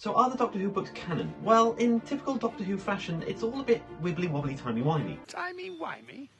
So are the Doctor Who books canon? Well, in typical Doctor Who fashion, it's all a bit wibbly wobbly timey-wimey. Timey-wimey?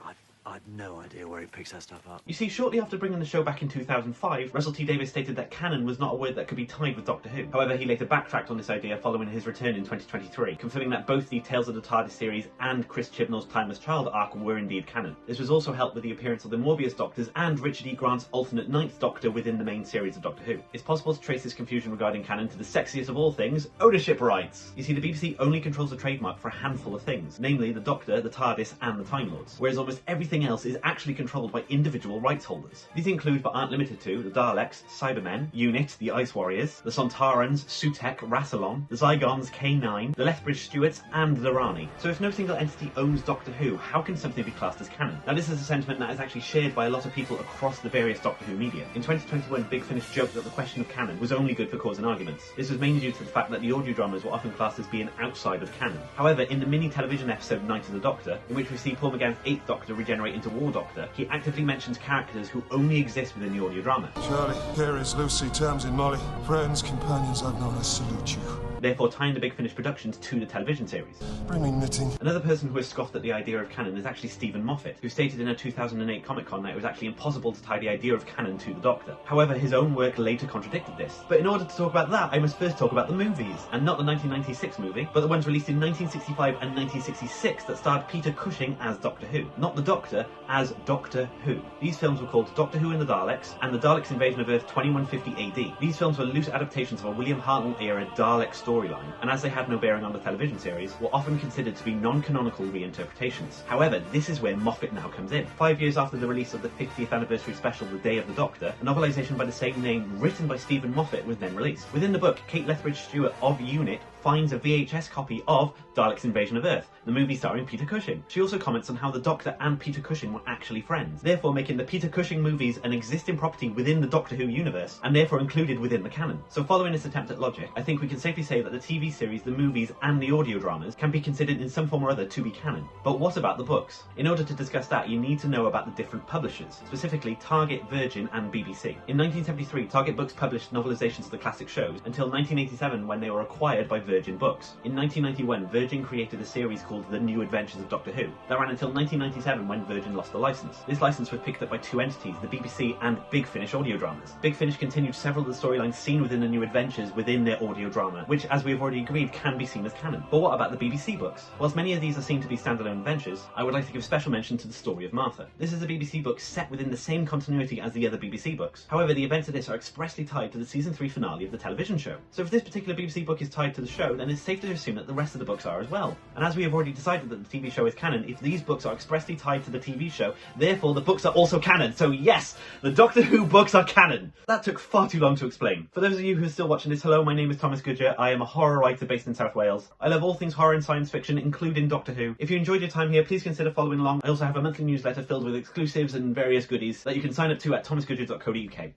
I've no idea where he picks that stuff up. You see, shortly after bringing the show back in 2005, Russell T Davies stated that canon was not a word that could be tied with Doctor Who. However, he later backtracked on this idea following his return in 2023, confirming that both the Tales of the TARDIS series and Chris Chibnall's Timeless Child arc were indeed canon. This was also helped with the appearance of the Morbius Doctors and Richard E. Grant's alternate Ninth Doctor within the main series of Doctor Who. It's possible to trace this confusion regarding canon to the sexiest of all things, ownership rights. You see, the BBC only controls the trademark for a handful of things, namely the Doctor, the TARDIS and the Time Lords, whereas almost everything else is actually controlled by individual rights holders. These include, but aren't limited to, the Daleks, Cybermen, Unit, the Ice Warriors, the Sontarans, Sutekh, Rassilon, the Zygons, K9, the Lethbridge Stewards, and the Rani. So if no single entity owns Doctor Who, how can something be classed as canon? Now this is a sentiment that is actually shared by a lot of people across the various Doctor Who media. In 2021, Big Finish joked that the question of canon was only good for causing arguments. This was mainly due to the fact that the audio dramas were often classed as being outside of canon. However, in the mini television episode Night of the Doctor, in which we see Paul McGann's 8th Doctor regenerate into War Doctor, he actively mentions characters who only exist within the audio drama. Charlie, here is Lucy, Tamsin, Molly. Friends, companions I've known, I salute you. Therefore tying the Big Finish productions to the television series. Bring me knitting. Another person who has scoffed at the idea of canon is actually Stephen Moffat, who stated in a 2008 Comic-Con that it was actually impossible to tie the idea of canon to the Doctor. However, his own work later contradicted this. But in order to talk about that, I must first talk about the movies, and not the 1996 movie, but the ones released in 1965 and 1966 that starred Peter Cushing as Doctor Who. Not the Doctor, as Doctor Who. These films were called Doctor Who and the Daleks, and the Daleks' Invasion of Earth 2150 AD. These films were loose adaptations of a William Hartnell-era Dalek storyline, and as they had no bearing on the television series, were often considered to be non-canonical reinterpretations. However, this is where Moffat now comes in. 5 years after the release of the 50th anniversary special The Day of the Doctor, a novelisation by the same name written by Stephen Moffat was then released. Within the book, Kate Lethbridge Stewart of Unit finds a VHS copy of Daleks' Invasion of Earth, the movie starring Peter Cushing. She also comments on how the Doctor and Peter Cushing were actually friends, therefore making the Peter Cushing movies an existing property within the Doctor Who universe, and therefore included within the canon. So following this attempt at logic, I think we can safely say that the TV series, the movies, and the audio dramas can be considered in some form or other to be canon. But what about the books? In order to discuss that, you need to know about the different publishers, specifically Target, Virgin, and BBC. In 1973, Target Books published novelizations of the classic shows until 1987 when they were acquired by Virgin Books. In 1991, Virgin created a series called The New Adventures of Doctor Who that ran until 1997 when Virgin lost the license. This license was picked up by two entities, the BBC and Big Finish audio dramas. Big Finish continued several of the storylines seen within The New Adventures within their audio drama, which, as we have already agreed, can be seen as canon. But what about the BBC books? Whilst many of these are seen to be standalone adventures, I would like to give special mention to The Story of Martha. This is a BBC book set within the same continuity as the other BBC books. However, the events of this are expressly tied to the season 3 finale of the television show. So if this particular BBC book is tied to the show, then it's safe to assume that the rest of the books are as well. And as we have already decided that the TV show is canon, if these books are expressly tied to the TV show, therefore the books are also canon. So yes, the Doctor Who books are canon. That took far too long to explain. For those of you who are still watching this, hello, my name is Thomas Goodyear. I am a horror writer based in South Wales. I love all things horror and science fiction, including Doctor Who. If you enjoyed your time here, please consider following along. I also have a monthly newsletter filled with exclusives and various goodies that you can sign up to at thomasgoodyear.co.uk.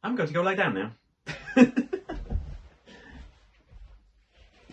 I'm going to go lie down now.